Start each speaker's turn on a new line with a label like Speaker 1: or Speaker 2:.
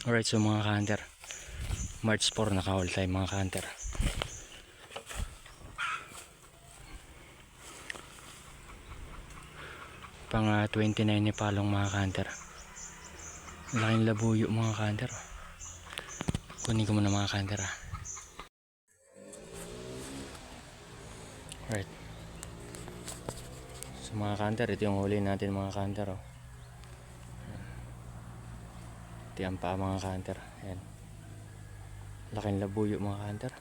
Speaker 1: Alright, so mga ka-hunter, March 4 nakahol tayo mga ka-hunter. Pang 29 ni palong mga ka-hunter. Laking labuyo mga ka-hunter. Kunin ko muna mga ka-hunter. Alright, so mga ka-hunter, ito yung huli natin mga ka-hunter. Ito yung paa mga ka-hunter. Ayan, laking labuyo mga ka-hunter.